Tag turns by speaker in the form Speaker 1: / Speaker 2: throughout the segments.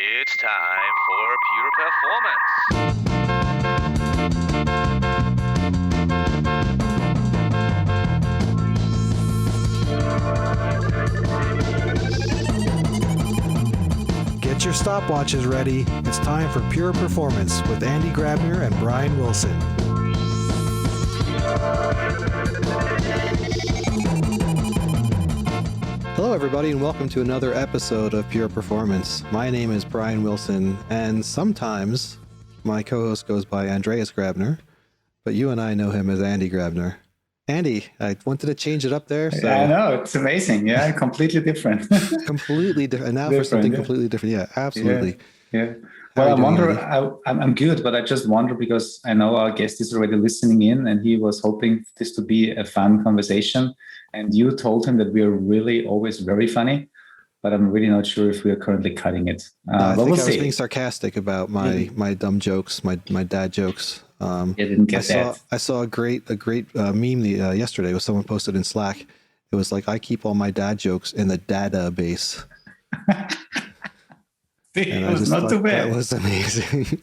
Speaker 1: It's time for Pure Performance.
Speaker 2: Get your stopwatches ready. It's time for Pure Performance with Andy Grabner and Brian Wilson. Hello, everybody, and welcome to another episode of Pure Performance. My name is Brian Wilson, and sometimes my co-host goes by Andreas Grabner, but you and I know him as Andy Grabner. Andy, I wanted to change it up there. So.
Speaker 3: I know, it's amazing. Yeah, completely different.
Speaker 2: Completely different. And now for something completely different. Yeah, absolutely.
Speaker 3: Yeah. Well, I wonder, I'm good, but I just wonder because I know our guest is already listening in and he was hoping this to be a fun conversation. And you told him that we are really always very funny, but I'm really not sure if we are currently cutting it.
Speaker 2: I think I was being sarcastic about my dumb jokes, my dad jokes.
Speaker 3: I didn't get that.
Speaker 2: I saw a great meme yesterday. Was someone posted in Slack. It was like, I keep all my dad jokes in the database.
Speaker 3: It was not too bad.
Speaker 2: That was amazing.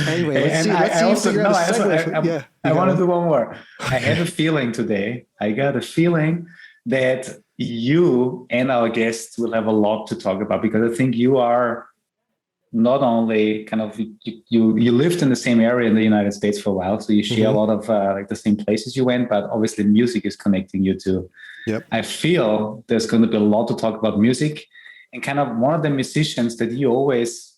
Speaker 2: Anyway,
Speaker 3: I want to do one more. I had a feeling today. I got a feeling that you and our guests will have a lot to talk about because I think you are not only kind of you lived in the same area in the United States for a while, so you share a lot of like the same places you went, but obviously music is connecting you too.
Speaker 2: Yep.
Speaker 3: I feel there's going to be a lot to talk about music. And kind of one of the musicians that you always,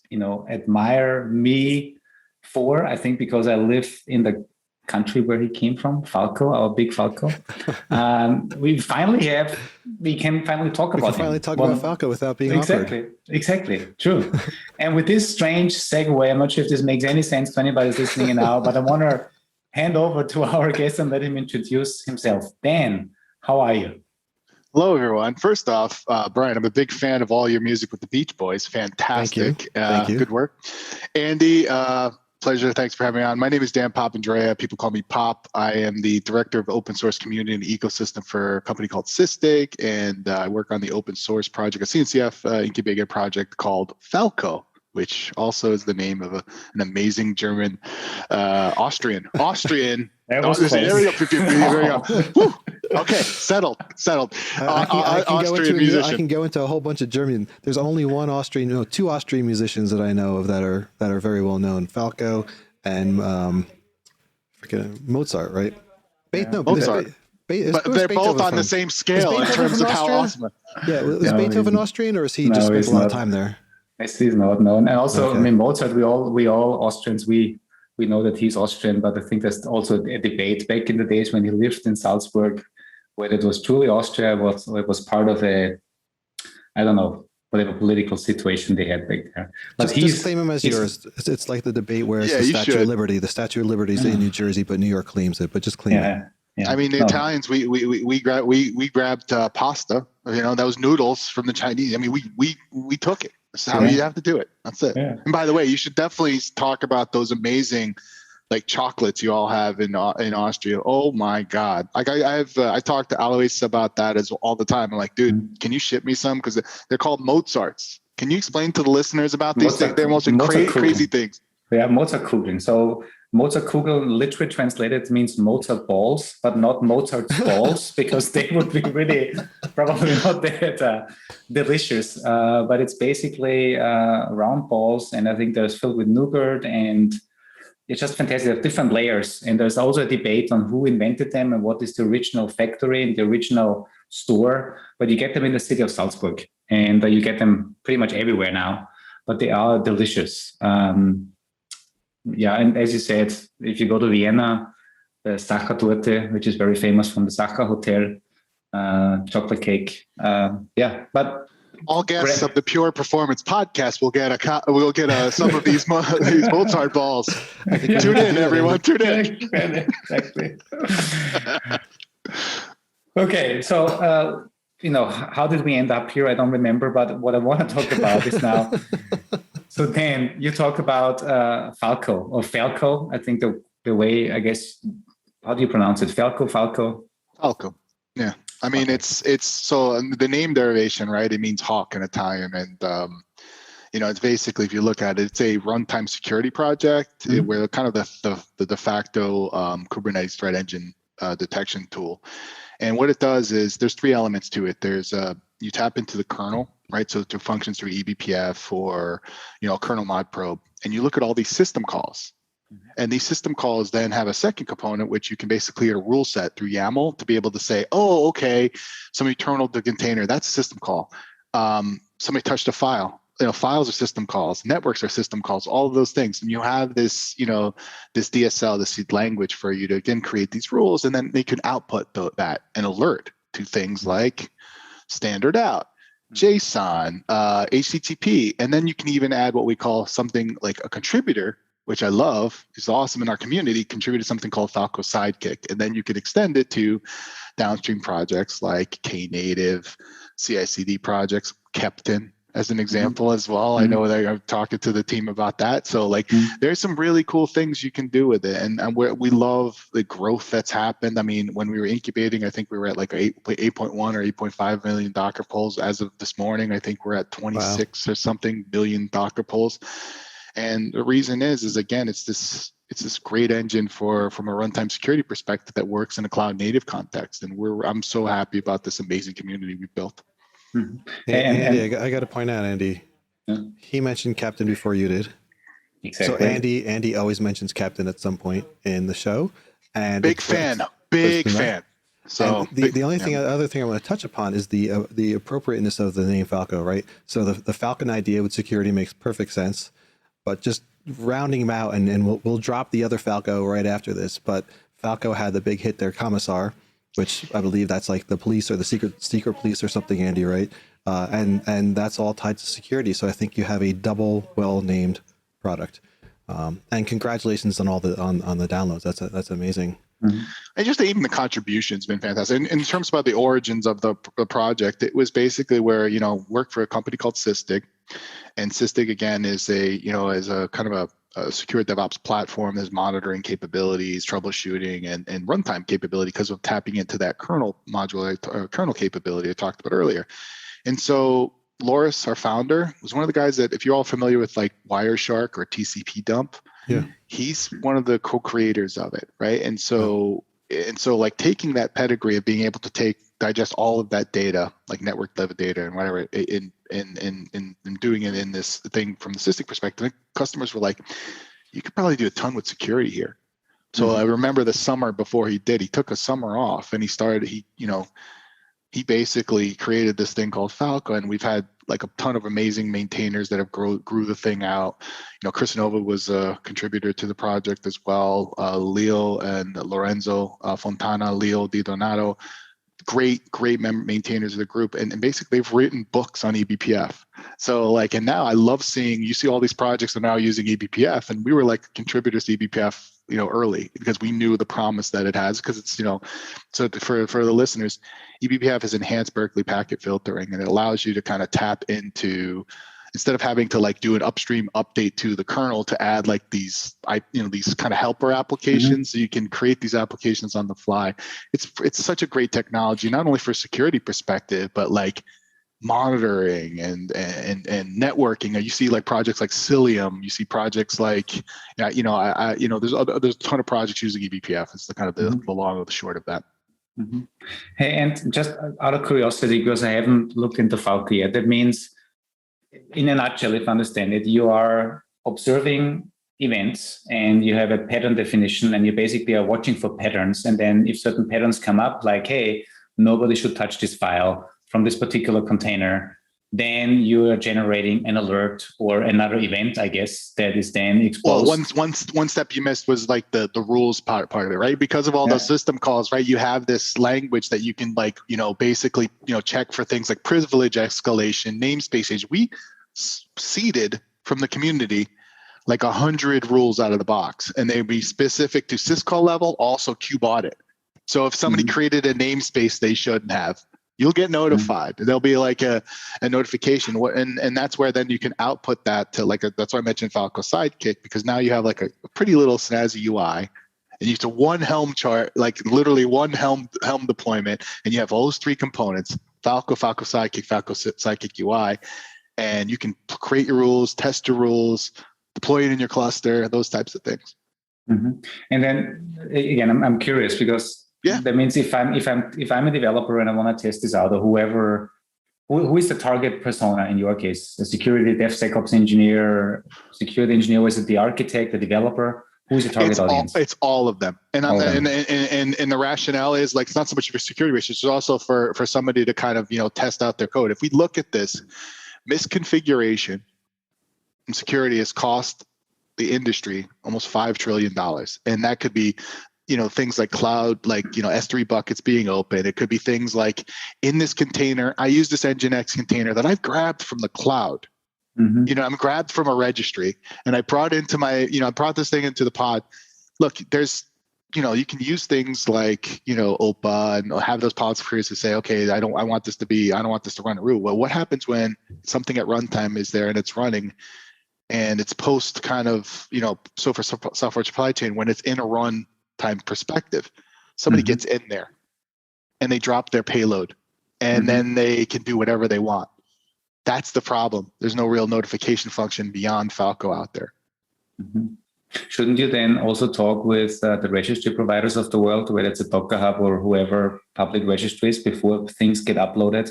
Speaker 3: admire me for, I think because I live in the country where he came from, Falco, our big Falco. We can finally talk about
Speaker 2: Falco without being awkward.
Speaker 3: Exactly, true. And with this strange segue, I'm not sure if this makes any sense to anybody who's listening now, but I want to hand over to our guest and let him introduce himself. Dan, how are you?
Speaker 4: Hello, everyone. First off, Brian, I'm a big fan of all your music with the Beach Boys. Fantastic.
Speaker 2: Thank you.
Speaker 4: Good work. Andy, pleasure. Thanks for having me on. My name is Dan Papandrea. People call me Pop. I am the director of open source community and ecosystem for a company called Systake, and I work on the open source project, a CNCF incubator project called Falco, which also is the name of an amazing German, Austrian.
Speaker 3: That was close.
Speaker 4: There we go. Woo. Okay, settled. Austrian musician.
Speaker 2: I can go into a whole bunch of German. There's only two Austrian musicians that I know of that are very well known. Falco and Mozart, right?
Speaker 4: Mozart. But they're both on the same scale in terms of how awesome.
Speaker 2: Yeah, is Beethoven Austrian, or is he just spent a lot of time there?
Speaker 3: He's not known. And also, okay. I mean, Mozart, we all Austrians, we know that he's Austrian, but I think there's also a debate back in the days when he lived in Salzburg, whether it was truly Austria, or it was part of whatever political situation they had back there. But
Speaker 2: just claim him as yours. It's like the debate where it's the Statue of Liberty. The Statue of Liberty is in New Jersey, but New York claims it. But just claim it.
Speaker 4: Yeah. I mean, the Italians, we grabbed pasta. That was noodles from the Chinese. I mean, we took it. That's how you have to do it. That's it. Yeah. And by the way, you should definitely talk about those amazing, like, chocolates you all have in Austria. Oh my God! Like I talk to Alyssa about that all the time. I'm like, dude, can you ship me some? Because they're called Mozarts. Can you explain to the listeners about these things? They're most crazy things.
Speaker 3: Yeah, Mozartkugeln. So Mozartkugel literally translated means Mozart balls, but not Mozart's balls, because they would be really probably not that delicious. But it's basically round balls, and I think they're filled with nougat, and it's just fantastic. They have different layers, and there's also a debate on who invented them and what is the original factory and the original store. But you get them in the city of Salzburg, and you get them pretty much everywhere now. But they are delicious. And as you said, if you go to Vienna, the Sachertorte, which is very famous from the Sacher Hotel, chocolate cake. But
Speaker 4: all guests of the Pure Performance Podcast will get some of these Mozart balls. Tune in, everyone. Tune in.
Speaker 3: Exactly. Okay, so how did we end up here? I don't remember, but what I want to talk about is now. So Dan, you talk about Falco. I think the way, I guess, how do you pronounce it? Falco.
Speaker 4: Falco. Yeah. I mean, it's so the name derivation, right? It means hawk in Italian, and It's basically, if you look at it, it's a runtime security project where kind of the de facto Kubernetes threat engine detection tool. And what it does is there's three elements to it. There's you tap into the kernel, right? So it functions through eBPF or kernel mod probe, and you look at all these system calls. And these system calls then have a second component, which you can basically create a rule set through YAML to be able to say, oh, okay, somebody terminaled the container, that's a system call. Somebody touched a file. Files are system calls, networks are system calls, all of those things. And you have this, this DSL, this language for you to again create these rules, and then they can output that and alert to things like standard out, JSON, HTTP, and then you can even add what we call something like a contributor, which I love, is awesome in our community, contributed something called Falco Sidekick. And then you can extend it to downstream projects like Knative, CI/CD projects, Kepton as an example as well. I know that I'm talking to the team about that. So there's some really cool things you can do with it. And we love the growth that's happened. I mean, when we were incubating, I think we were at like 8.1 or 8.5 million Docker pulls. As of this morning, I think we're at 26 or something billion Docker pulls. And the reason is again, it's this great engine from a runtime security perspective that works in a cloud native context. And I'm so happy about this amazing community we built.
Speaker 2: Mm-hmm. Hey, Andy, I got to point out, Andy, he mentioned Captain before you did.
Speaker 3: Exactly.
Speaker 2: So Andy always mentions Captain at some point in the show. And
Speaker 4: big fan. So
Speaker 2: the other thing I want to touch upon is the appropriateness of the name Falco, right? So the Falcon idea with security makes perfect sense, but just rounding them out, and we'll drop the other Falco right after this. But Falco had the big hit there, Kommissar, which I believe that's like the police or the secret police or something, Andy, right? And that's all tied to security. So I think you have a double well-named product. And congratulations on all the on the downloads. That's amazing.
Speaker 4: Mm-hmm. And just even the contribution's been fantastic. In terms about the origins of the project, it was basically where worked for a company called Sysdig, and Sysdig again is a kind of a secure DevOps platform. There's monitoring capabilities, troubleshooting, and runtime capability because of tapping into that kernel module or kernel capability I talked about earlier. And so Loris, our founder, was one of the guys that, if you're all familiar with like Wireshark or TCP dump, he's one of the co-creators of it, right? And so like taking that pedigree of being able to digest all of that data, like network level data and whatever, in doing it in this thing from the Sysdig perspective, customers were like, you could probably do a ton with security here. So I remember the summer before he took a summer off, and he basically created this thing called Falco, and we've had like a ton of amazing maintainers that have grew the thing out. Chris Nova was a contributor to the project as well. Leo and Lorenzo Fontana, Leo Di Donato, great maintainers of the group, and basically they've written books on eBPF. So and now I love seeing, you see all these projects are now using eBPF, and we were like contributors to eBPF early because we knew the promise that it has, because it's so for the listeners, eBPF is enhanced Berkeley packet filtering, and it allows you to kind of tap into, instead of having to do an upstream update to the kernel to add these kind of helper applications, so you can create these applications on the fly. It's such a great technology, not only for security perspective, but monitoring and networking. You see projects like Cilium. You see projects there's a ton of projects using eBPF. It's the kind of the long or the short of that.
Speaker 3: Mm-hmm. Hey, and just out of curiosity, because I haven't looked into Falco yet, that means, in a nutshell, if I understand it, you are observing events and you have a pattern definition, and you basically are watching for patterns. And then if certain patterns come up, like, hey, nobody should touch this file from this particular container, then you are generating an alert or another event, I guess, that is then exposed.
Speaker 4: Well, one step you missed was the rules part of it, right? Because of all those system calls, right? You have this language that you can basically check for things like privilege escalation, namespace age. We seeded from the community 100 rules out of the box, and they'd be specific to syscall level, also kube audit. So if somebody created a namespace they shouldn't have, you'll get notified. There'll be a notification, and that's where then you can output that to that's why I mentioned Falco Sidekick, because now you have a pretty little snazzy UI, and you have one Helm chart, literally one Helm deployment, and you have all those three components: Falco Sidekick, Falco Sidekick UI, and you can create your rules, test your rules, deploy it in your cluster, those types of things.
Speaker 3: Mm-hmm. And then again, I'm curious because that means if I'm a developer and I want to test this out, or who is the target persona in your case? A security DevSecOps engineer, security engineer, or is it the architect, the developer? Who is the target audience?
Speaker 4: It's all of them. And the rationale is like, it's not so much for security reasons, it's also for somebody to kind of, test out their code. If we look at this, misconfiguration in security has cost the industry almost $5 trillion. And that could be, things like cloud, like, S3 buckets being open. It could be things like, in this container, I use this Nginx container that I've grabbed from the cloud. Mm-hmm. I'm grabbed from a registry and I brought into I brought this thing into the pod. Look, there's, you can use things like, OPA and have those policy queries to say, okay, I don't want this to run a root. Well, what happens when something at runtime is there and it's running and it's post kind of, so for software supply chain, when it's in a runtime perspective, somebody gets in there and they drop their payload and then they can do whatever they want. That's the problem. There's no real notification function beyond Falco out there.
Speaker 3: Mm-hmm. Shouldn't you then also talk with the registry providers of the world, whether it's a Docker Hub or whoever public registries, before things get uploaded?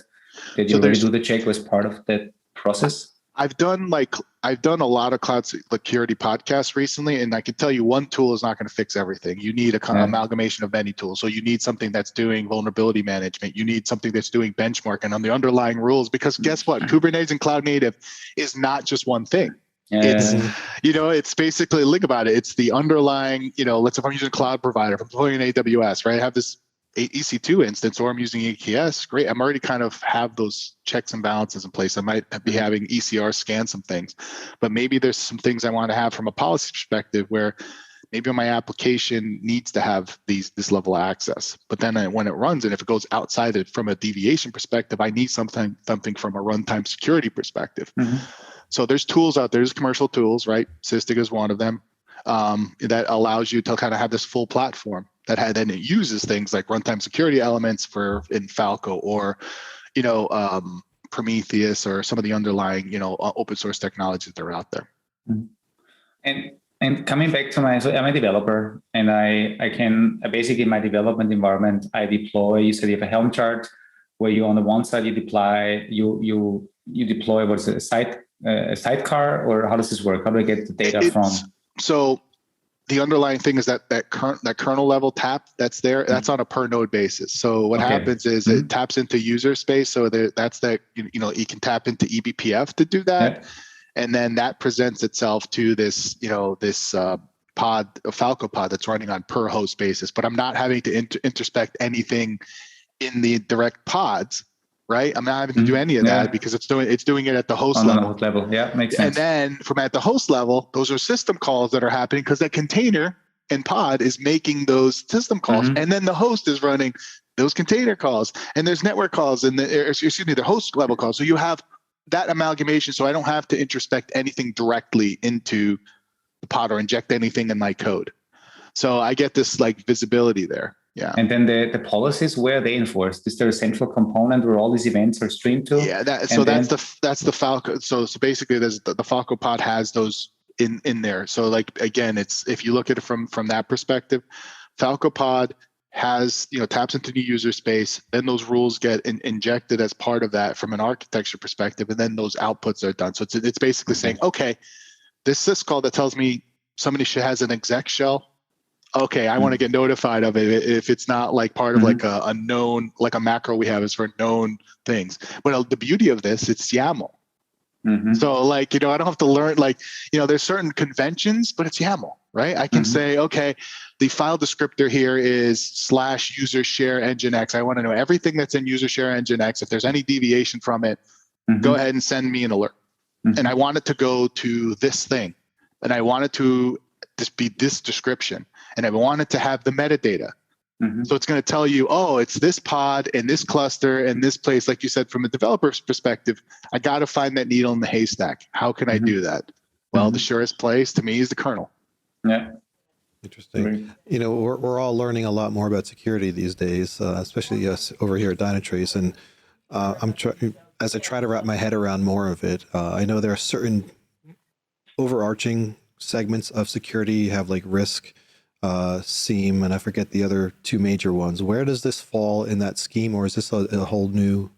Speaker 3: Did you already do the check as part of that process?
Speaker 4: I've done a lot of cloud security podcasts recently, and I can tell you one tool is not going to fix everything. You need a kind of amalgamation of many tools. So you need something that's doing vulnerability management. You need something that's doing benchmarking on the underlying rules, because guess what? Kubernetes and cloud native is not just one thing. It's basically, think about it. It's the underlying, let's say if I'm using a cloud provider, if I'm deploying an AWS, right? I have this EC2 instance, or I'm using EKS, great. I'm already kind of have those checks and balances in place. I might be having ECR scan some things, but maybe there's some things I want to have from a policy perspective where maybe my application needs to have this level of access. But then when it runs, and if it goes outside it from a deviation perspective, I need something from a runtime security perspective. Mm-hmm. So there's tools out there, there's commercial tools, right? Sysdig is one of them, that allows you to kind of have this full platform then it uses things like runtime security elements in Falco, or Prometheus, or some of the underlying open source technologies that are out there.
Speaker 3: And coming back to I'm a developer, and I can basically, my development environment, I deploy. You said you have a Helm chart where you, on the one side, you deploy what's it, a sidecar, or how does this work? How do I get the data from? So
Speaker 4: the underlying thing is that kernel level tap that's there, that's on a per node basis. So what happens is it taps into user space. So you can tap into eBPF to do that. Yeah. And then that presents itself to this pod, a Falco pod that's running on per host basis. But I'm not having to introspect anything in the direct pods, right? I'm not having to do any of that because it's doing it at the host level.
Speaker 3: Yeah, makes sense.
Speaker 4: And then from at the host level, those are system calls that are happening because that container and pod is making those system calls, and then the host is running those container calls, and there's network calls and the host level calls. So you have that amalgamation. So I don't have to introspect anything directly into the pod or inject anything in my code. So I get this like visibility there. Yeah.
Speaker 3: And then the policies, where are they enforced? Is there a central component where all these events are streamed to?
Speaker 4: Yeah, that's the Falco. So basically, there's the Falco pod has those in there. So like again, it's, if you look at it from that perspective, Falco pod has taps into the user space. Then those rules get injected as part of that from an architecture perspective, and then those outputs are done. So it's basically saying, okay, this syscall that tells me somebody has an exec shell. Okay, I want to get notified of it if it's not like part of like a known, like a macro we have is for known things. But the beauty of this, it's YAML. So like, I don't have to learn, like, there's certain conventions, but it's YAML, right? I can say, okay, the file descriptor here is /user share Nginx. I want to know everything that's in user share Nginx. If there's any deviation from it, go ahead and send me an alert. And I want it to go to this thing. And I want it to just be this description. And I want it to have the metadata. So it's going to tell you, oh, it's this pod and this cluster and this place. Like you said, from a developer's perspective, I got to find that needle in the haystack. How can I do that? Well, the surest place to me is the kernel.
Speaker 3: Yeah.
Speaker 2: Interesting. We're all learning a lot more about security these days, especially us over here at Dynatrace. And as I try to wrap my head around more of it, I know there are certain overarching segments of security. You have like risk, SIEM, and I forget the other two major ones. Where does this fall in that scheme, or is this a whole new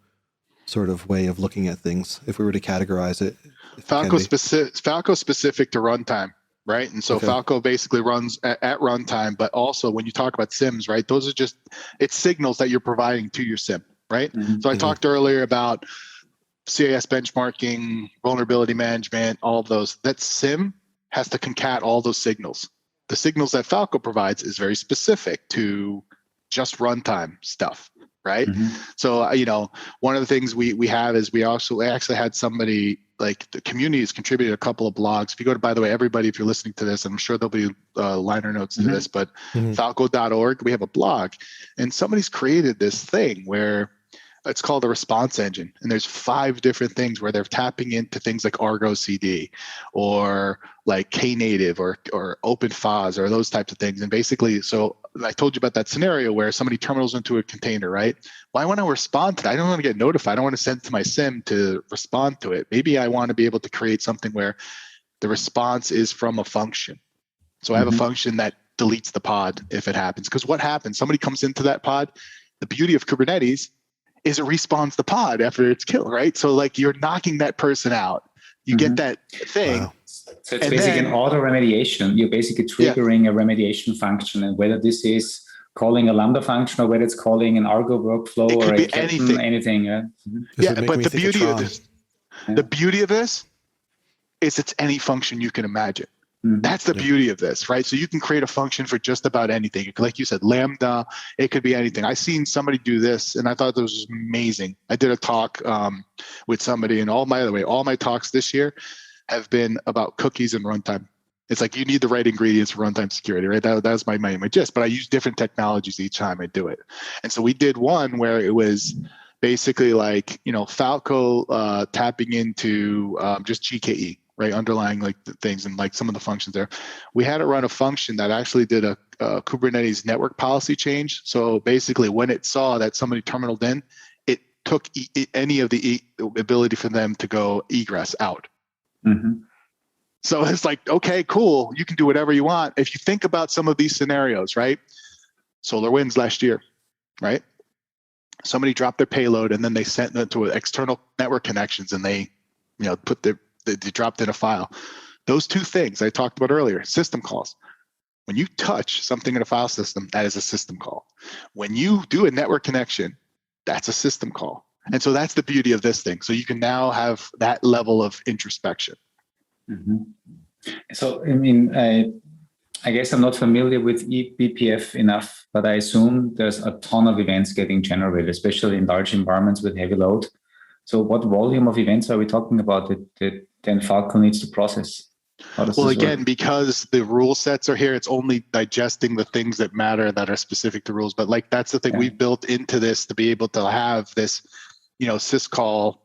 Speaker 2: sort of way of looking at things if we were to categorize it?
Speaker 4: Falco specific to runtime, right? And so Falco basically runs at runtime, but also when you talk about SIMs, right? Those are it's signals that you're providing to your SIM, right? Mm-hmm. So I talked earlier about CIS benchmarking, vulnerability management, all of those. That SIM has to concat all those signals. The signals that Falco provides is very specific to just runtime stuff, right? Mm-hmm. So, one of the things we have is we actually had somebody, like the community has contributed a couple of blogs. If you go to, by the way, everybody, if you're listening to this, I'm sure there'll be liner notes to this, but falco.org, we have a blog, and somebody's created this thing where it's called a response engine. And there's 5 different things where they're tapping into things like Argo CD or like Knative or OpenFOSS or those types of things. And basically, so I told you about that scenario where somebody terminals into a container, right? Well, I want to respond to that. I don't want to get notified. I don't want to send it to my SIM to respond to it. Maybe I want to be able to create something where the response is from a function. So I have a function that deletes the pod if it happens. Because what happens? Somebody comes into that pod. The beauty of Kubernetes is it respawns the pod after it's killed, right? So like you're knocking that person out. You get that thing.
Speaker 3: Wow. So it's basically an auto remediation. You're basically triggering a remediation function, and whether this is calling a Lambda function or whether it's calling an Argo workflow or a anything.
Speaker 4: Yeah, but the beauty of this is it's any function you can imagine. That's the beauty of this, right? So you can create a function for just about anything. Like you said, Lambda, it could be anything. I seen somebody do this and I thought this was amazing. I did a talk with somebody, and all my talks this year have been about cookies and runtime. It's like you need the right ingredients for runtime security, right? That was my gist, but I use different technologies each time I do it. And so we did one where it was basically like, Falco tapping into just GKE. Right, underlying like the things and like some of the functions there. We had it run a function that actually did a Kubernetes network policy change. So basically, when it saw that somebody terminaled in, it took any of the ability for them to go egress out. So it's like, okay, cool. You can do whatever you want. If you think about some of these scenarios, right? SolarWinds last year, right? Somebody dropped their payload and then they sent it to external network connections, and they, they dropped in a file. Those 2 things I talked about earlier, system calls. When you touch something in a file system, that is a system call. When you do a network connection, that's a system call. And so that's the beauty of this thing. So you can now have that level of introspection.
Speaker 3: So, I guess I'm not familiar with eBPF enough, but I assume there's a ton of events getting generated, especially in large environments with heavy load. So what volume of events are we talking about that then Falco needs to process?
Speaker 4: Well, again, because the rule sets are here, it's only digesting the things that matter that are specific to rules. But like that's the thing we've built into this to be able to have this, syscall,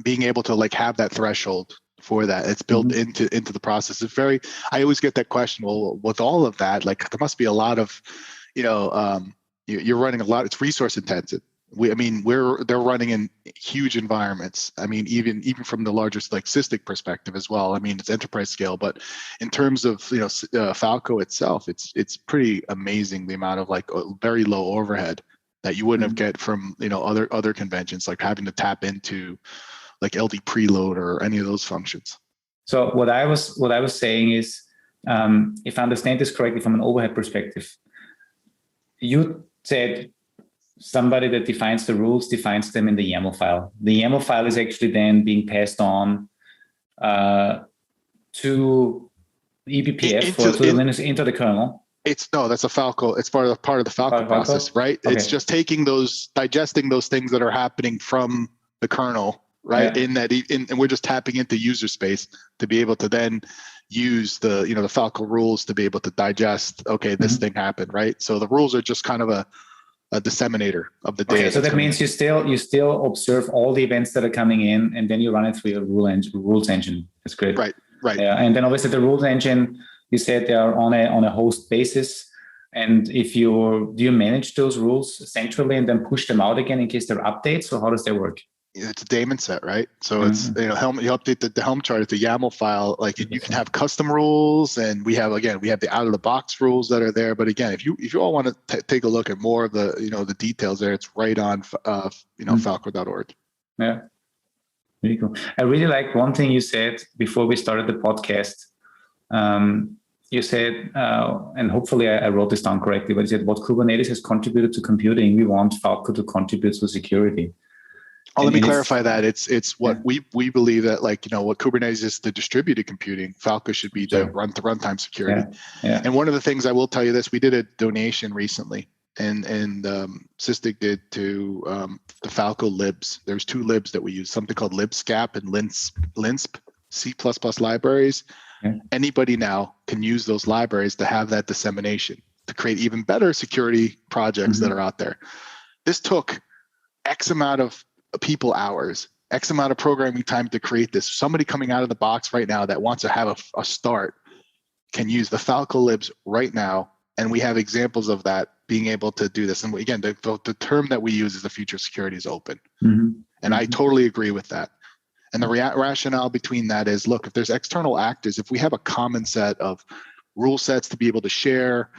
Speaker 4: being able to like have that threshold for that. It's built into the process. It's I always get that question. Well, with all of that, like there must be a lot of, you're running a lot. It's resource intensive. They're running in huge environments. Even from the largest like Sysdig perspective as well. It's enterprise scale, but in terms of Falco itself, it's pretty amazing the amount of like very low overhead that you wouldn't have get from other conventions, like having to tap into like LD preload or any of those functions.
Speaker 3: So what I was saying is, if I understand this correctly from an overhead perspective, you said somebody that defines the rules defines them in the YAML file. The YAML file is actually then being passed on to eBPF or to Linux into the kernel.
Speaker 4: That's a Falco. It's part of the Falco process, right? Okay. It's just digesting those things that are happening from the kernel, right? Yeah. And we're just tapping into user space to be able to then use the Falco rules to be able to digest. Okay, this thing happened, right? So the rules are just kind of a disseminator of the data.
Speaker 3: Okay, so that means you still observe all the events that are coming in, and then you run it through your rules engine. That's great.
Speaker 4: Right.
Speaker 3: Yeah, and then obviously the rules engine, you said they are on a host basis. And do you manage those rules centrally and then push them out again in case there are updates, or how does that work?
Speaker 4: it's a daemon set, right? So it's, Helm, you update the Helm chart, it's a YAML file. Like you can have custom rules, and we have the out of the box rules that are there. But again, if you all want to take a look at more of the, the details there, it's right on, falco.org.
Speaker 3: Yeah. Really cool. I really like one thing you said before we started the podcast. You said, and hopefully I wrote this down correctly, but you said what Kubernetes has contributed to computing, we want Falco to contribute to security.
Speaker 4: Let me clarify that. It's what we believe that, what Kubernetes is the distributed computing, Falco should be the runtime security.
Speaker 3: Yeah.
Speaker 4: And one of the things I will tell you this, we did a donation recently, and Sysdig did to the Falco libs. There's 2 libs that we use, something called libscap and linsp, C++ libraries. Yeah. Anybody now can use those libraries to have that dissemination to create even better security projects that are out there. This took X amount of people hours, X amount of programming time to create this. Somebody coming out of the box right now that wants to have a start can use the Falco libs right now. And we have examples of that being able to do this. And again, the term that we use is the future security is open. And I totally agree with that. And the rationale between that is, look, if there's external actors, if we have a common set of rule sets to be able to share,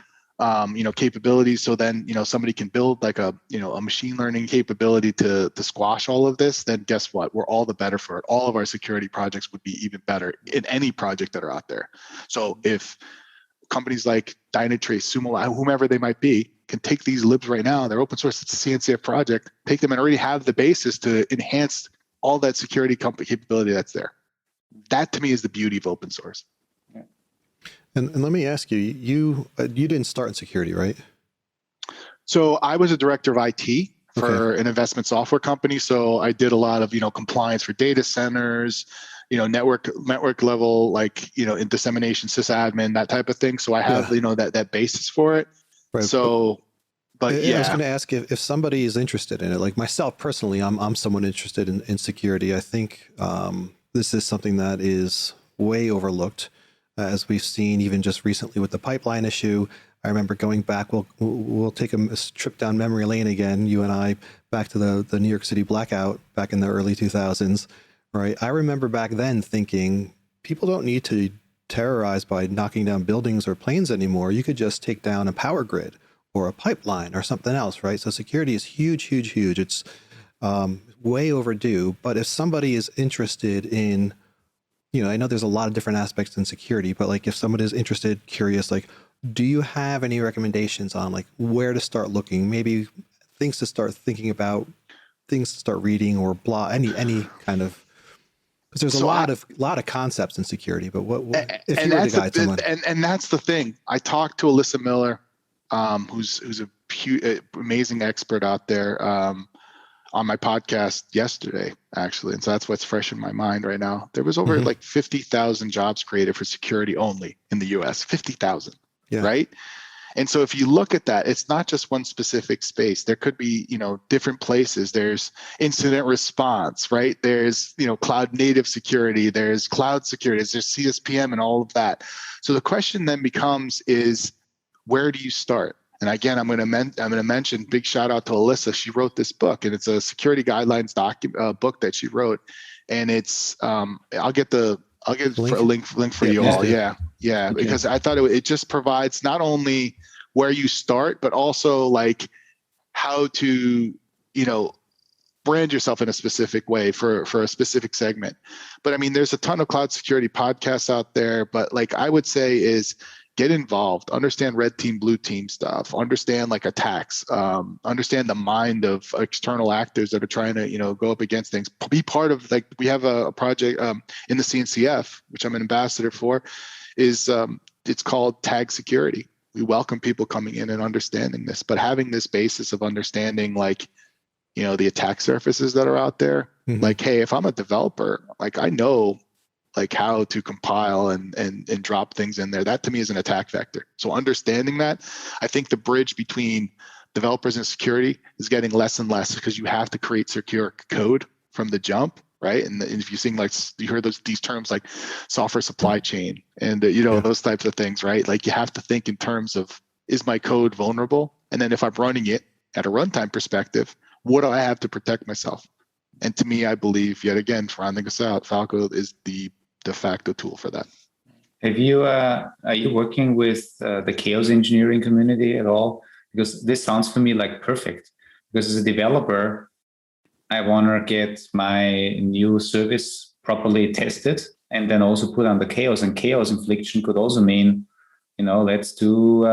Speaker 4: capabilities, so then, somebody can build like a machine learning capability to squash all of this, then guess what? We're all the better for it. All of our security projects would be even better in any project that are out there. So if companies like Dynatrace, Sumo, whomever they might be, can take these libs right now, they're open source, it's a CNCF project, take them and already have the basis to enhance all that security capability that's there. That to me is the beauty of open source.
Speaker 2: And let me ask you, you didn't start in security, right?
Speaker 4: So I was a director of IT for an investment software company. So I did a lot of, compliance for data centers, network level, in dissemination, sysadmin, that type of thing. So I have, that basis for it. Right. So, but
Speaker 2: I was going to ask if somebody is interested in it, like myself personally, I'm someone interested in security. I think this is something that is way overlooked, as we've seen even just recently with the pipeline issue. I remember going back, we'll take a trip down memory lane again, you and I, back to the New York City blackout back in the early 2000s, right? I remember back then thinking, people don't need to terrorize by knocking down buildings or planes anymore. You could just take down a power grid or a pipeline or something else, right? So security is huge, huge, huge. It's way overdue. But if somebody is interested in, I know there's a lot of different aspects in security, but if somebody is interested, curious, do you have any recommendations on where to start looking, maybe things to start thinking about, things to start reading, or blah, any kind of, because there's a lot of concepts in security, but what if you were to guide someone?
Speaker 4: And that's the thing. I talked to Alyssa Miller, who's a amazing expert out there, on my podcast yesterday, actually. And so that's what's fresh in my mind right now. There was over 50,000 jobs created for security only in the US, 50,000, right? And so if you look at that, it's not just one specific space. There could be, different places. There's incident response, right? There's, cloud native security, there's cloud security, there's CSPM and all of that. So the question then becomes is, where do you start? And again, I'm going to mention, big shout out to Alyssa. She wrote this book, and it's a security guidelines book that she wrote. And it's I'll get a link for you all. Yeah, okay. Because I thought it just provides not only where you start, but also how to brand yourself in a specific way for a specific segment. But I mean, there's a ton of cloud security podcasts out there. But I would say is, get involved, understand red team, blue team stuff, understand attacks, understand the mind of external actors that are trying to, go up against things. Be part of, we have a project in the CNCF, which I'm an ambassador for, is it's called Tag Security. We welcome people coming in and understanding this, but having this basis of understanding the attack surfaces that are out there. Hey, if I'm a developer, I know how to compile and drop things in there. That to me is an attack vector. So understanding that, I think the bridge between developers and security is getting less and less, because you have to create secure code from the jump, right? And if you're seeing you heard these terms like software supply chain and those types of things, right? You have to think in terms of, is my code vulnerable? And then if I'm running it at a runtime perspective, what do I have to protect myself? And to me, I believe, yet again, rounding us out, Falco is the de facto tool for that.
Speaker 3: Are you working with the chaos engineering community at all? Because this sounds for me like perfect. Because as a developer, I want to get my new service properly tested and then also put on the chaos. And chaos infliction could also mean, let's do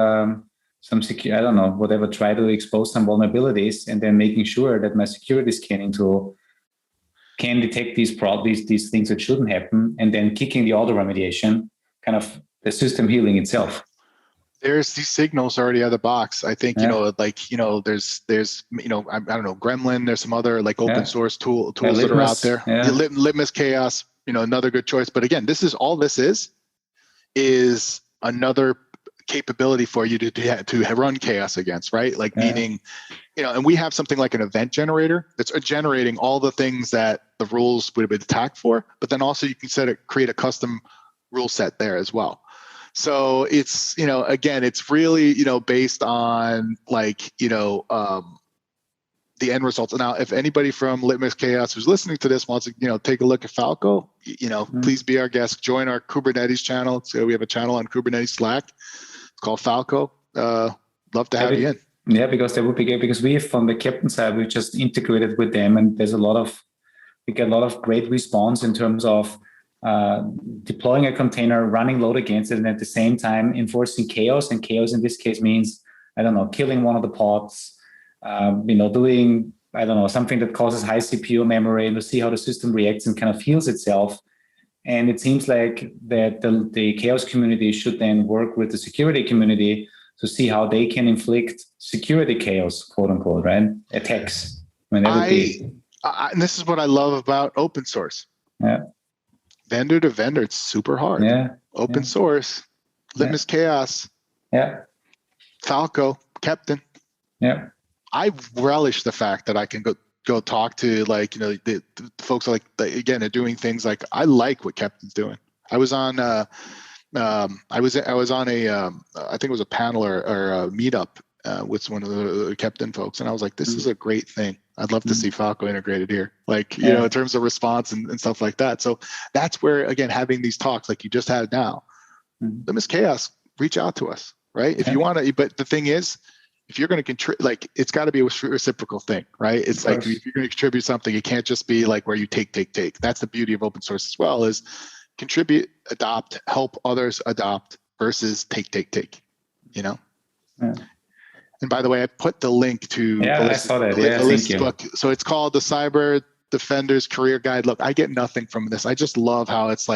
Speaker 3: some secure, I don't know, whatever, try to expose some vulnerabilities and then making sure that my security scanning tool can detect these things that shouldn't happen, and then kicking the auto remediation, kind of the system healing itself.
Speaker 4: There's these signals already out of the box. I think, there's, I don't know, Gremlin, there's some other like open source tools that are out there.
Speaker 3: Yeah.
Speaker 4: Litmus Chaos, another good choice. But again, this is another capability for you to run chaos against, right? Like meaning, and we have something like an event generator that's generating all the things that the rules would have been attacked for, but then also you can create a custom rule set there as well. So it's, again, it's really, based on like, the end results. Now, if anybody from Litmus Chaos who's listening to this wants to, take a look at Falco, please be our guest, join our Kubernetes channel. So we have a channel on Kubernetes Slack. It's called Falco. Love to have you in.
Speaker 3: Yeah, because that would be good, because we, from the captain side, we just integrated with them, and we get a lot of great response in terms of deploying a container, running load against it, and at the same time enforcing chaos. And chaos in this case means, I don't know, killing one of the pods, doing, I don't know, something that causes high CPU memory, and to see how the system reacts and kind of heals itself. And it seems like that the chaos community should then work with the security community to see how they can inflict security chaos, quote unquote, right? Attacks.
Speaker 4: And this is what I love about open source.
Speaker 3: Yeah.
Speaker 4: Vendor to vendor, it's super hard.
Speaker 3: Yeah.
Speaker 4: Open source, Litmus Chaos.
Speaker 3: Yeah.
Speaker 4: Falco, Captain.
Speaker 3: Yeah.
Speaker 4: I relish the fact that I can go talk to the folks they're doing things like, I like what Captain's doing. I was on I was on a I think it was a panel or a meetup with one of the Captain folks, and I was like, this is a great thing. I'd love to see Falco integrated here, in terms of response and stuff like that. So that's where, again, having these talks like you just had now, Litmus Chaos, reach out to us, right? If you want to, but the thing is, if you're going to contribute, it's got to be a reciprocal thing, right? It's like, if you're going to contribute something, it can't just be like where you take. That's the beauty of open source as well, is contribute, adopt, help others adopt versus take, Yeah. And by the way, I put the link to Alyssa's book. So it's called The Cyber Defender's Career Guide. Look, I get nothing from this. I just love how it's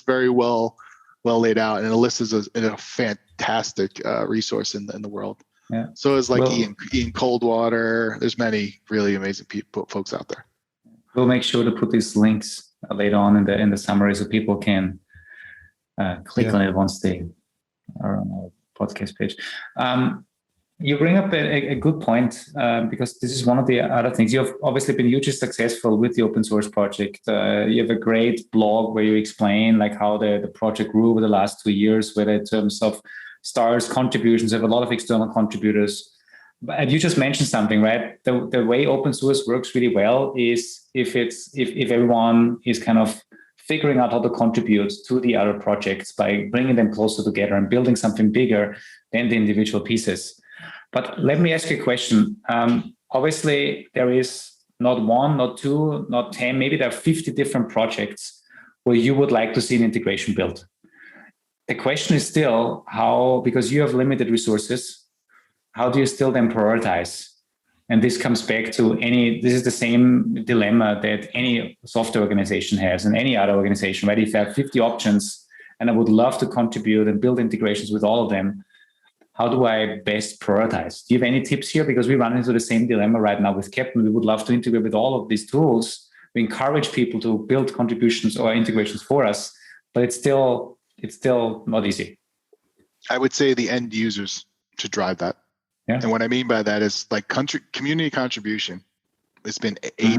Speaker 4: very well laid out. And Alyssa's a fantastic resource in the world.
Speaker 3: Yeah.
Speaker 4: So is Ian Coldwater. There's many really amazing folks out there.
Speaker 3: We'll make sure to put these links later on in the summary so people can click on it once they are on our podcast page. You bring up a good point, because this is one of the other things. You've obviously been hugely successful with the open source project. You have a great blog where you explain how the project grew over the last 2 years, whether in terms of stars, contributions. You have a lot of external contributors. And you just mentioned something, right? The way open source works really well is if everyone is kind of figuring out how to contribute to the other projects by bringing them closer together and building something bigger than the individual pieces. But let me ask you a question. Obviously, there is not one, not two, not 10, maybe there are 50 different projects where you would like to see an integration built. The question is still how, because you have limited resources, how do you still then prioritize? And this comes back to this is the same dilemma that any software organization has and any other organization, right? If I have 50 options and I would love to contribute and build integrations with all of them, how do I best prioritize? Do you have any tips here? Because we run into the same dilemma right now with Captain. We would love to integrate with all of these tools. We encourage people to build contributions or integrations for us, but it's still not easy.
Speaker 4: I would say the end users should drive that.
Speaker 3: Yeah.
Speaker 4: And what I mean by that is community contribution. It's been A+.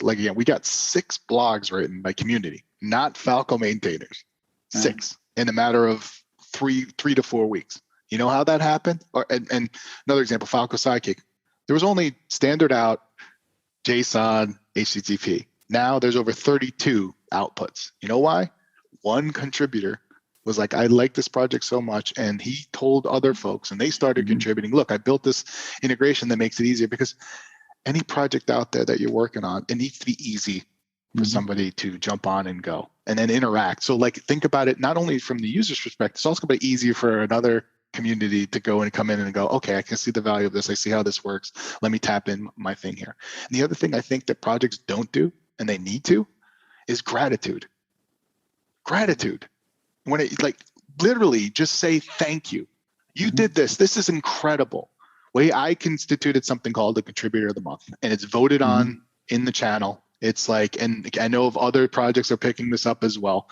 Speaker 4: Again, we got 6 blogs written by community, not Falco maintainers. 6 in a matter of 3 to 4 weeks. You know how that happened? And another example, Falco Sidekick. There was only standard out JSON, HTTP. Now there's over 32 outputs. You know why? One contributor was like, I like this project so much. And he told other folks and they started contributing. Look, I built this integration that makes it easier, because any project out there that you're working on, it needs to be easy for somebody to jump on and go and then interact. So like, think about it, not only from the user's perspective, it's also going to be easier for another community to go and come in and go, okay, I can see the value of this. I see how this works. Let me tap in my thing here. And the other thing I think that projects don't do, and they need to, is gratitude. Gratitude. When it, like, literally just say thank you. You did this. This is incredible. I constituted something called the Contributor of the Month, and it's voted on in the channel. It's like, and I know of other projects are picking this up as well.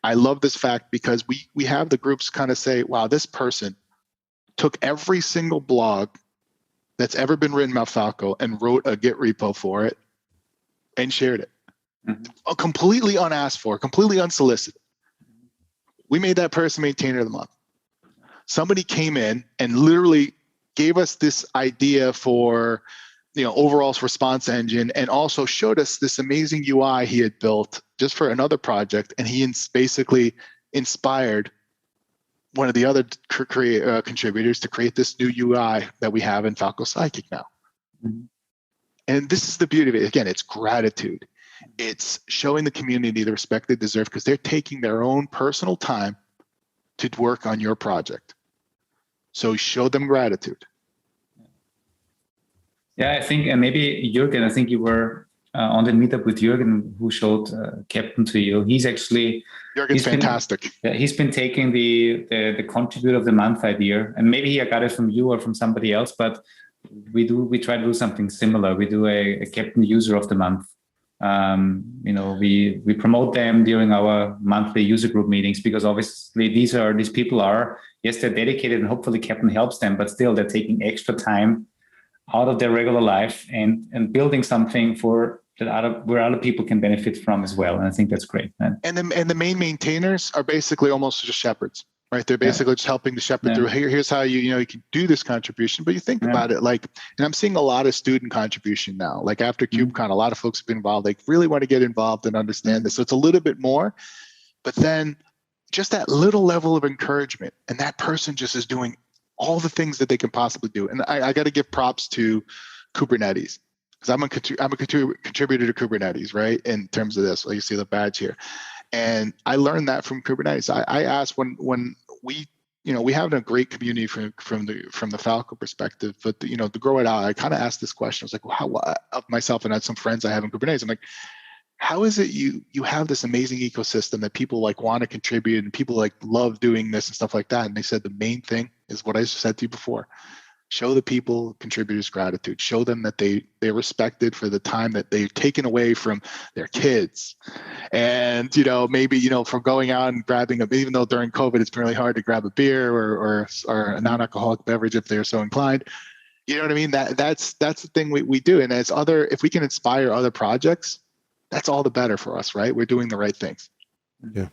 Speaker 4: I love this fact because we have the groups kind of say, wow, this person took every single blog that's ever been written about Falco and wrote a Git repo for it and shared it. Completely unasked for, completely unsolicited. We made that person Maintainer of the Month. Somebody came in and literally gave us this idea for, overall response engine, and also showed us this amazing UI he had built just for another project. And he basically inspired one of the other contributors to create this new UI that we have in Falco Sidekick now. And this is the beauty of it. Again, it's gratitude. It's showing the community the respect they deserve, because they're taking their own personal time to work on your project. So show them gratitude.
Speaker 3: Yeah, I think, and maybe Jürgen, I think you were on the meetup with Jürgen, who showed Captain to you.
Speaker 4: Jürgen's fantastic.
Speaker 3: He's been taking the Contributor of the Month idea, and maybe he got it from you or from somebody else, but we try to do something similar. We do a Captain User of the Month. We promote them during our monthly user group meetings, because obviously these people are, yes, they're dedicated and hopefully Captain helps them, but still they're taking extra time out of their regular life and building something where other people can benefit from as well. And I think that's great, man. And
Speaker 4: the main maintainers are basically almost just shepherds, right? They're basically just helping the shepherd through. Here's how you can do this contribution. But you think about it, like, and I'm seeing a lot of student contribution now. Like after KubeCon, a lot of folks have been involved. They really want to get involved and understand this. So it's a little bit more, but then just that little level of encouragement, and that person just is doing all the things that they can possibly do. And I got to give props to Kubernetes, because I'm a contributor to Kubernetes, right? In terms of this, well, you see the badge here. And I learned that from Kubernetes. I asked when we have a great community from the Falco perspective, but to grow it out, I kind of asked this question. I was like, well, how of myself, and I had some friends I have in Kubernetes. I'm like, how is it you have this amazing ecosystem that people like want to contribute and people like love doing this and stuff like that? And they said the main thing is what I said to you before. Show the contributors gratitude. Show them that they're respected for the time that they've taken away from their kids. And, maybe, from going out and grabbing even though during COVID, it's been really hard to grab a beer or a non-alcoholic beverage if they're so inclined. You know what I mean? That's the thing we do. And if we can inspire other projects, that's all the better for us, right? We're doing the right things.
Speaker 2: Yeah.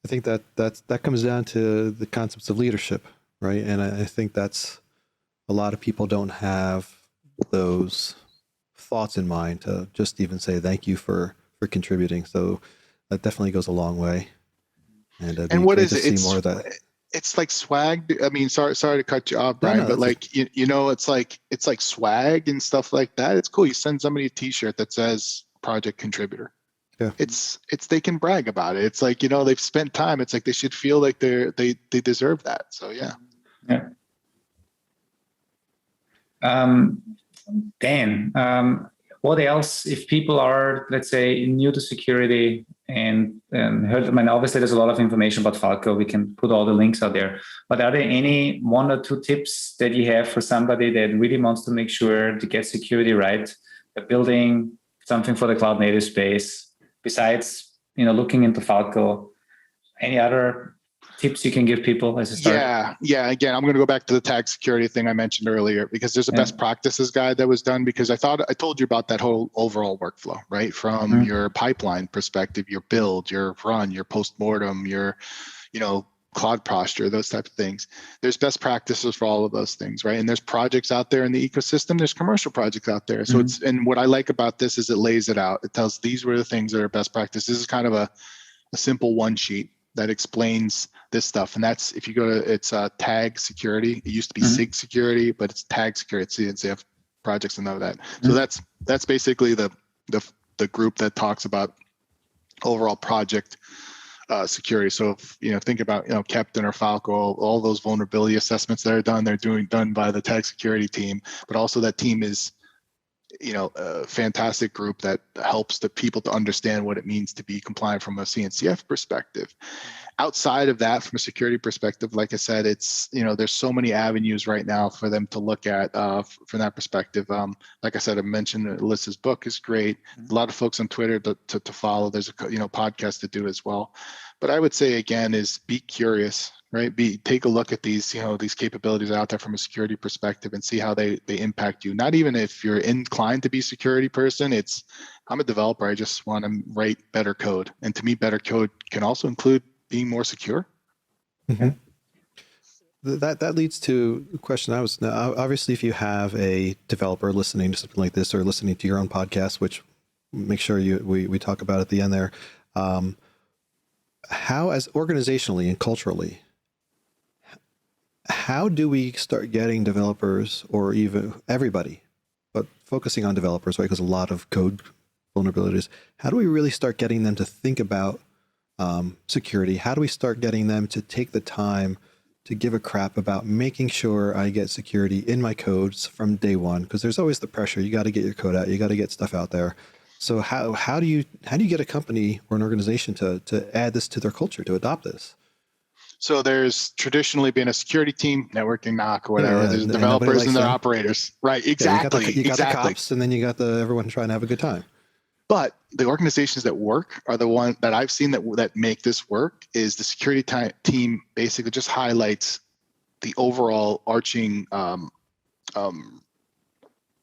Speaker 2: I think that comes down to the concepts of leadership, right? And I think that's a lot of people don't have those thoughts in mind to just even say thank you for contributing. So that definitely goes a long way. And
Speaker 4: what is it? More of that. It's like swag. I mean, sorry to cut you off, Brian, but like it's like swag and stuff like that. It's cool. You send somebody a T-shirt that says Project Contributor. Yeah. It's they can brag about it. It's like they've spent time. It's like they should feel like they deserve that. So yeah.
Speaker 3: Yeah. Dan, what else, if people are, let's say, new to security and heard, obviously there's a lot of information about Falco. We can put all the links out there. But are there any 1 or 2 tips that you have for somebody that really wants to make sure to get security right? They're building something for the cloud native space. Besides, looking into Falco, any other tips you can give people as a start?
Speaker 4: Yeah. Again, I'm going to go back to the tag security thing I mentioned earlier, because there's a best practices guide that was done, because I told you about that whole overall workflow, right? From your pipeline perspective, your build, your run, your postmortem, your, cloud posture, those type of things. There's best practices for all of those things, right? And there's projects out there in the ecosystem. There's commercial projects out there. So it's, and what I like about this is it lays it out. It tells these were the things that are best practice. This is kind of a simple one sheet that explains this stuff. And that's, if you go to, it's Tag Security. It used to be SIG Security, but it's Tag Security. It's CNCF projects and all that. So that's basically the group that talks about overall project security. So if, think about, Captain or Falco, all those vulnerability assessments that are done, they're done by the Tag Security team, but also that team is, a fantastic group that helps the people to understand what it means to be compliant from a CNCF perspective. Outside of that, from a security perspective, like I said, it's, there's so many avenues right now for them to look at from that perspective. Like I said, I mentioned Alyssa's book is great. A lot of folks on Twitter to follow. There's a podcast to do as well. But I would say again is be curious, right? Take a look at these, these capabilities out there from a security perspective and see how they impact you. Not even if you're inclined to be a security person, I'm a developer. I just want to write better code. And to me, better code can also include being more secure.
Speaker 2: Mm-hmm. That leads to a question now, obviously, if you have a developer listening to something like this or listening to your own podcast, which make sure we talk about at the end there, how, as organizationally and culturally, how do we start getting developers, or even everybody, but focusing on developers, right? Because a lot of code vulnerabilities. How do we really start getting them to think about security? How do we start getting them to take the time to give a crap about making sure I get security in my codes from day one? Because there's always the pressure. You got to get your code out. You got to get stuff out there. So how do you get a company or an organization to add this to their culture, to adopt this?
Speaker 4: So there's traditionally been a security team, networking knock or whatever. There's developers and their operators, right? Exactly.
Speaker 2: You got the cops, and then you got everyone trying to have a good time.
Speaker 4: But the organizations that work are the one that I've seen that make this work is the security team basically just highlights the overall arching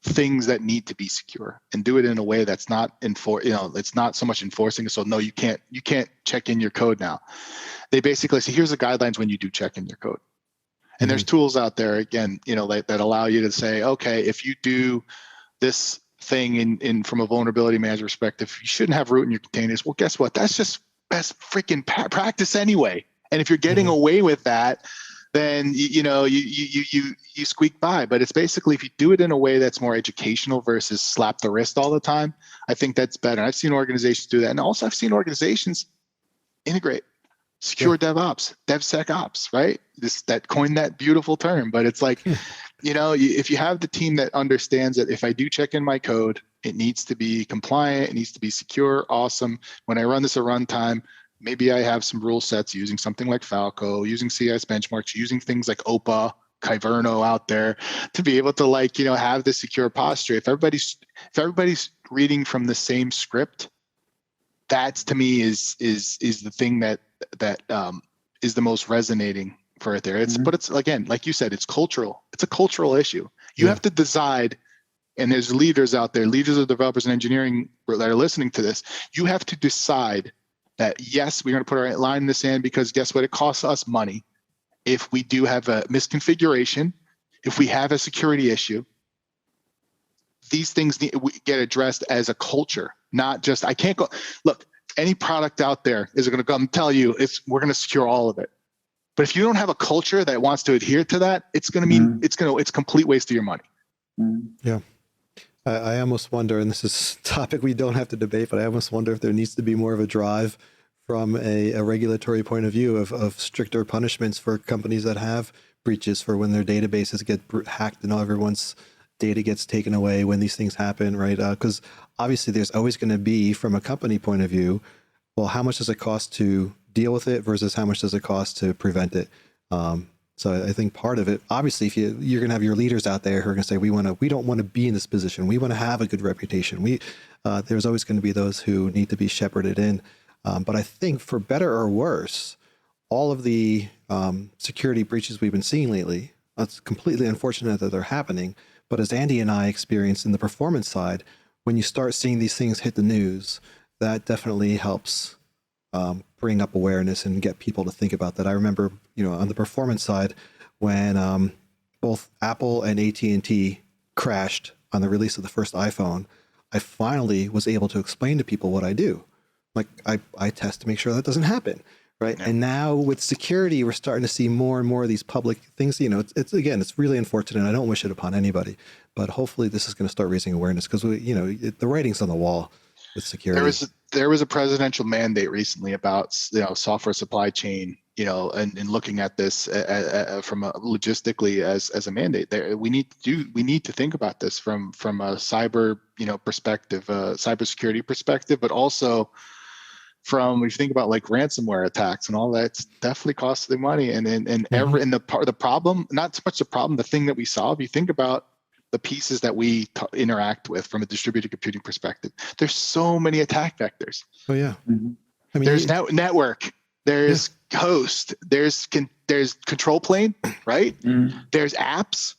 Speaker 4: things that need to be secure and do it in a way that's not it's not so much enforcing. So no, you can't check in your code now. They basically say, here's the guidelines when you do check in your code. And there's tools out there, again, that allow you to say, okay, if you do this thing in from a vulnerability management perspective, you shouldn't have root in your containers. Well, guess what? That's just best freaking practice anyway. And if you're getting away with that, then you squeak by. But it's basically, if you do it in a way that's more educational versus slap the wrist all the time, I think that's better. I've seen organizations do that, and also I've seen organizations integrate secure DevOps, DevSecOps, right? That coined that beautiful term, but it's like, if you have the team that understands that if I do check in my code, it needs to be compliant, it needs to be secure, awesome. When I run this at runtime, maybe I have some rule sets using something like Falco, using CIS benchmarks, using things like OPA, Kyverno out there to be able to have this secure posture. If everybody's reading from the same script, that's to me is the thing that is the most resonating for it there. But it's, again, like you said, it's cultural. It's a cultural issue. You have to decide, and there's leaders out there, leaders of developers and engineering that are listening to this. You have to decide that, yes, we're going to put our line in the sand, because guess what? It costs us money if we do have a misconfiguration, if we have a security issue. These things get addressed as a culture, not just, I can't go, look, any product out there is going to come tell you we're going to secure all of it. But if you don't have a culture that wants to adhere to that, it's going to mean it's a complete waste of your money.
Speaker 2: Yeah. I almost wonder, and this is a topic we don't have to debate, but I almost wonder if there needs to be more of a drive from a regulatory point of view of stricter punishments for companies that have breaches, for when their databases get hacked and everyone's data gets taken away when these things happen, right? Because obviously there's always going to be, from a company point of view, well, how much does it cost to deal with it versus how much does it cost to prevent it? So I think part of it, obviously, if you're going to have your leaders out there who are going to say, we don't want to be in this position. We want to have a good reputation. There's always going to be those who need to be shepherded in. But I think, for better or worse, all of the security breaches we've been seeing lately, it's completely unfortunate that they're happening. But as Andy and I experienced in the performance side, when you start seeing these things hit the news, that definitely helps bring up awareness and get people to think about that. I remember, on the performance side, when both Apple and AT&T crashed on the release of the first iPhone, I finally was able to explain to people what I do. Like I test to make sure that doesn't happen, right? Yeah. And now with security, we're starting to see more and more of these public things. It's really unfortunate. I don't wish it upon anybody, but hopefully this is going to start raising awareness because the writing's on the wall with security.
Speaker 4: There was a presidential mandate recently about software supply chain, and looking at this from logistically as a mandate. We need to think about this from a cyber perspective, cybersecurity perspective, but also from, if you think about like ransomware attacks and all that, it's definitely costly money. And the problem, not so much the problem, the thing that we solve. You think about the pieces that we interact with from a distributed computing perspective. There's so many attack vectors.
Speaker 2: Oh yeah.
Speaker 3: Mm-hmm.
Speaker 2: I mean,
Speaker 4: there's network, there's host, there's control plane, right? Mm-hmm. There's apps.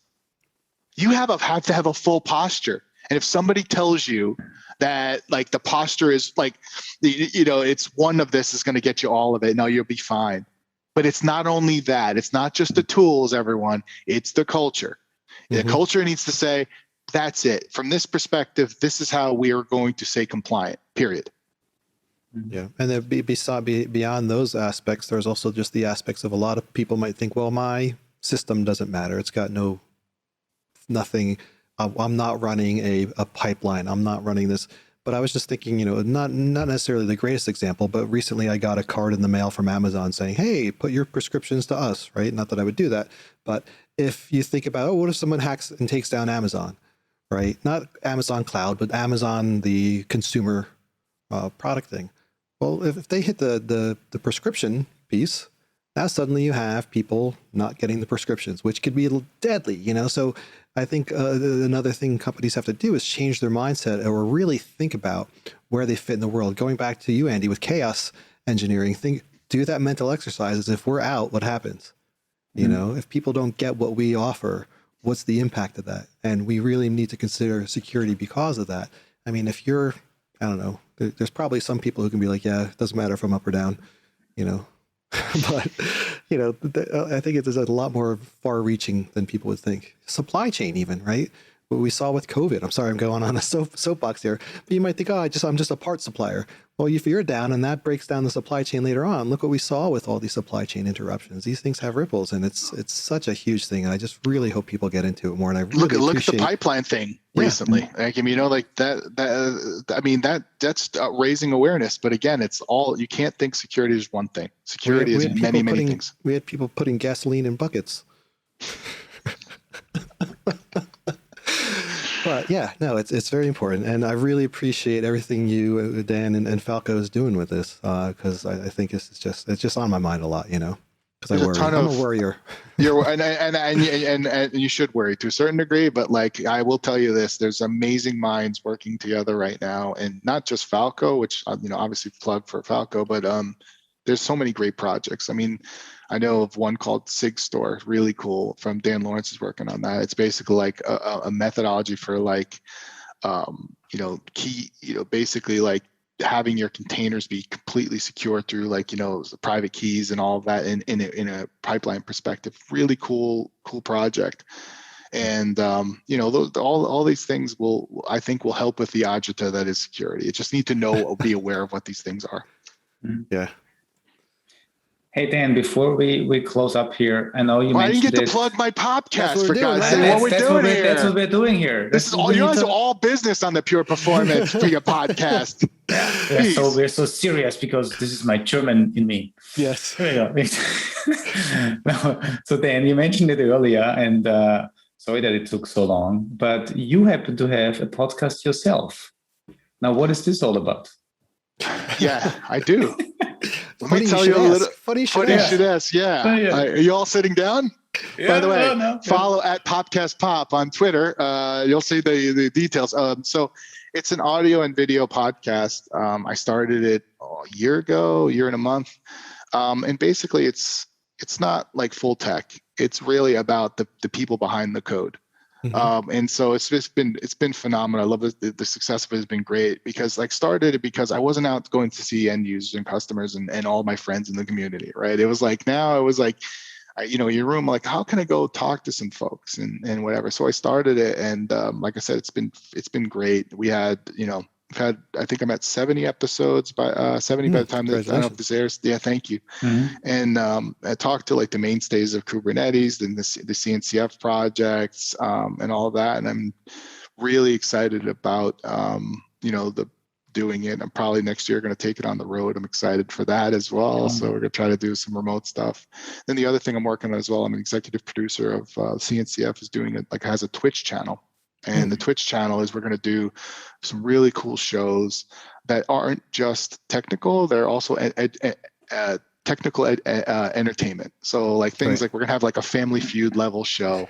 Speaker 4: You have to have a full posture. And if somebody tells you that like the posture is like, it's one of this is going to get you all of it, no, you'll be fine. But it's not only that. It's not just the tools, everyone. It's the culture. The culture needs to say, that's it. From this perspective, this is how we are going to stay compliant, period.
Speaker 2: Yeah. And then beyond those aspects, there's also just the aspects of a lot of people might think, well, my system doesn't matter. It's got nothing. I'm not running a pipeline. I'm not running this. But I was just thinking, not necessarily the greatest example, but recently I got a card in the mail from Amazon saying, hey, put your prescriptions to us, right? Not that I would do that. But if you think about, what if someone hacks and takes down Amazon, right? Not Amazon Cloud, but Amazon, the consumer product thing. Well, if they hit the prescription piece, now suddenly you have people not getting the prescriptions, which could be deadly, So I think another thing companies have to do is change their mindset or really think about where they fit in the world. Going back to you, Andy, with chaos engineering, do that mental exercise as if we're out, what happens? If people don't get what we offer, what's the impact of that? And we really need to consider security because of that. I mean, if you're, I don't know, there's probably some people who can be like, yeah, it doesn't matter if I'm up or down, but I think it is a lot more far-reaching than people would think. Supply chain, even, right? What we saw with COVID. I'm sorry, I'm going on a soapbox here, but you might think, I'm just a part supplier. Well, if you're down and that breaks down the supply chain later on, look what we saw with all these supply chain interruptions. These things have ripples, and it's such a huge thing. And I just really hope people get into it more. And I really
Speaker 4: look at the pipeline thing recently. Like, like that's raising awareness. But again, it's all, you can't think security is one thing. Security is many things.
Speaker 2: We had people putting gasoline in buckets. But yeah, no, it's very important, and I really appreciate everything you, Dan, and Falco is doing with this, because I think it's just on my mind a lot, because I worry. I'm a worrier.
Speaker 4: And you should worry to a certain degree, but like I will tell you this: there's amazing minds working together right now, and not just Falco, which obviously plug for Falco, but there's so many great projects. I mean, I know of one called Sig Store, really cool, from Dan Lawrence is working on that. It's basically like a methodology for like, basically like having your containers be completely secure through like, the private keys and all of that in a pipeline perspective. Really cool project. And, all these things I think will help with the agita that is security. You just need to be aware of what these things are.
Speaker 2: Yeah.
Speaker 3: Hey, Dan, before we close up here, I know you mentioned
Speaker 4: I didn't get to plug my podcast, for God's sake. What we're doing here.
Speaker 3: That's what we're doing here.
Speaker 4: This is all, you guys are all business on the Pure Performance for your podcast.
Speaker 3: So we're so serious because this is my German in me.
Speaker 2: Yes.
Speaker 3: Here we go. So Dan, you mentioned it earlier, and sorry that it took so long, but you happen to have a podcast yourself. Now, what is this all about?
Speaker 4: Yeah, I do. Let me tell you a little. Funny should ask. Yeah. Are you all sitting down? Yeah, by the way, follow at Popcast Pop on Twitter. You'll see the details. So it's an audio and video podcast. I started it a year and a month. And basically it's not like full tech. It's really about the people behind the code. And so it's been phenomenal. I love it. The success of it has been great because started it because I wasn't out going to see end users and customers and all my friends in the community, right? It was now it was your room, how can I go talk to some folks and whatever. So I started it, and like I said, it's been great. We had, I think I'm at 70 episodes by 70 by the time I don't know if this airs. Yeah, thank you. And I talked to the mainstays of Kubernetes and the CNCF projects and all of that. And I'm really excited about the doing it. I'm probably next year going to take it on the road. I'm excited for that as well. So we're going to try to do some remote stuff. Then the other thing I'm working on as well, I'm an executive producer of CNCF is doing it, has a Twitch channel. And the Twitch channel is we're going to do some really cool shows that aren't just technical. They're also technical entertainment. So things we're going to have a Family Feud level show.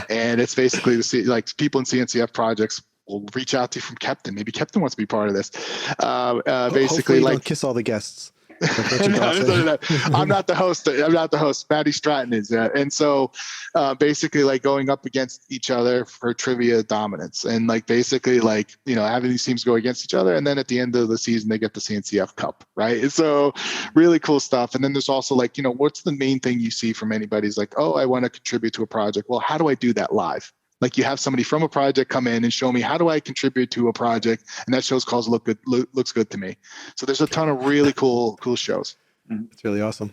Speaker 4: And it's basically people in CNCF projects will reach out to you from Captain. Maybe Captain wants to be part of this. Basically,
Speaker 2: you don't kiss all the guests.
Speaker 4: No. I'm not the host. Maddie Stratton is. And so basically going up against each other for trivia dominance and basically having these teams go against each other. And then at the end of the season, they get the CNCF Cup, right? And so really cool stuff. And then there's also what's the main thing you see from anybody's oh, I want to contribute to a project. Well, how do I do that live? You have somebody from a project come in and show me how do I contribute to a project, and that show's called looks good to me. So there's a ton of really cool shows.
Speaker 2: It's really awesome.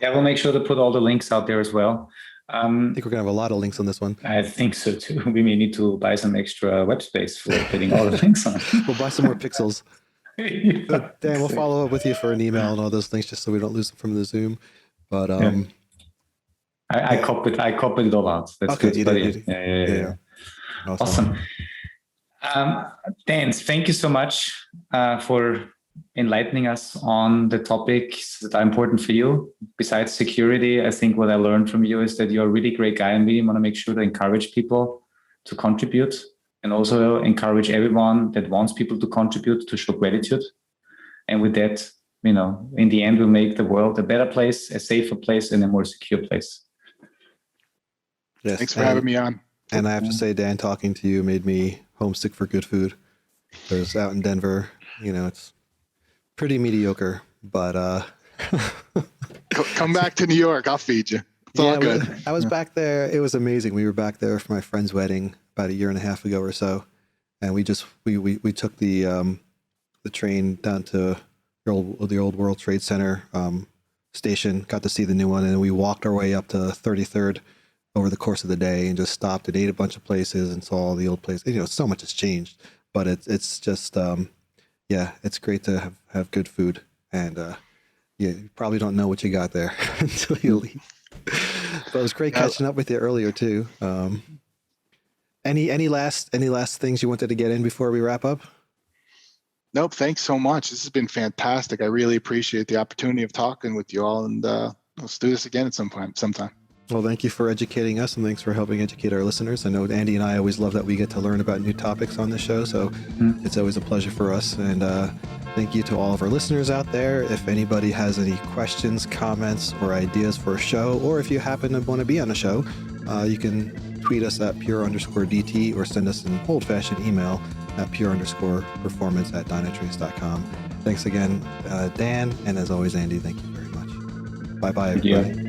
Speaker 3: Yeah, we'll make sure to put all the links out there as well.
Speaker 2: I think we're gonna have a lot of links on this one.
Speaker 3: I think so too. We may need to buy some extra web space for putting all the links on.
Speaker 2: We'll buy some more pixels. Dan, we'll follow up with you for an email and all those things just so we don't lose them from the Zoom. But
Speaker 3: I copied it all out. That's
Speaker 2: okay,
Speaker 3: good. Yeah. Awesome. Dan, thank you so much for enlightening us on the topics that are important for you. Besides security, I think what I learned from you is that you're a really great guy, and we want to make sure to encourage people to contribute, and also encourage everyone that wants people to contribute to show gratitude. And with that, in the end, we'll make the world a better place, a safer place, and a more secure place.
Speaker 2: Yes.
Speaker 4: Thanks for having me on.
Speaker 2: And I have to say, Dan, talking to you made me homesick for good food. Because out in Denver, it's pretty mediocre, but
Speaker 4: come back to New York. I'll feed you. It's all good.
Speaker 2: I was back there. It was amazing. We were back there for my friend's wedding about a year and a half ago or so, and we took the train down to the old World Trade Center station. Got to see the new one, and then we walked our way up to 33rd. Over the course of the day, and just stopped and ate a bunch of places and saw all the old places. So much has changed, but it's just it's great to have good food, and you probably don't know what you got there until you leave. But it was great catching up with you earlier too. Any last things you wanted to get in before we wrap up?
Speaker 4: Nope. Thanks so much. This has been fantastic. I really appreciate the opportunity of talking with you all, and let's do this again at some point, sometime.
Speaker 2: Well, thank you for educating us, and thanks for helping educate our listeners. I know Andy and I always love that we get to learn about new topics on the show, so it's always a pleasure for us. And thank you to all of our listeners out there. If anybody has any questions, comments, or ideas for a show, or if you happen to want to be on a show, you can tweet us at pure_DT or send us an old-fashioned email at pure_performance@dynatrace.com. Thanks again, Dan, and as always, Andy, thank you very much. Bye-bye, everybody.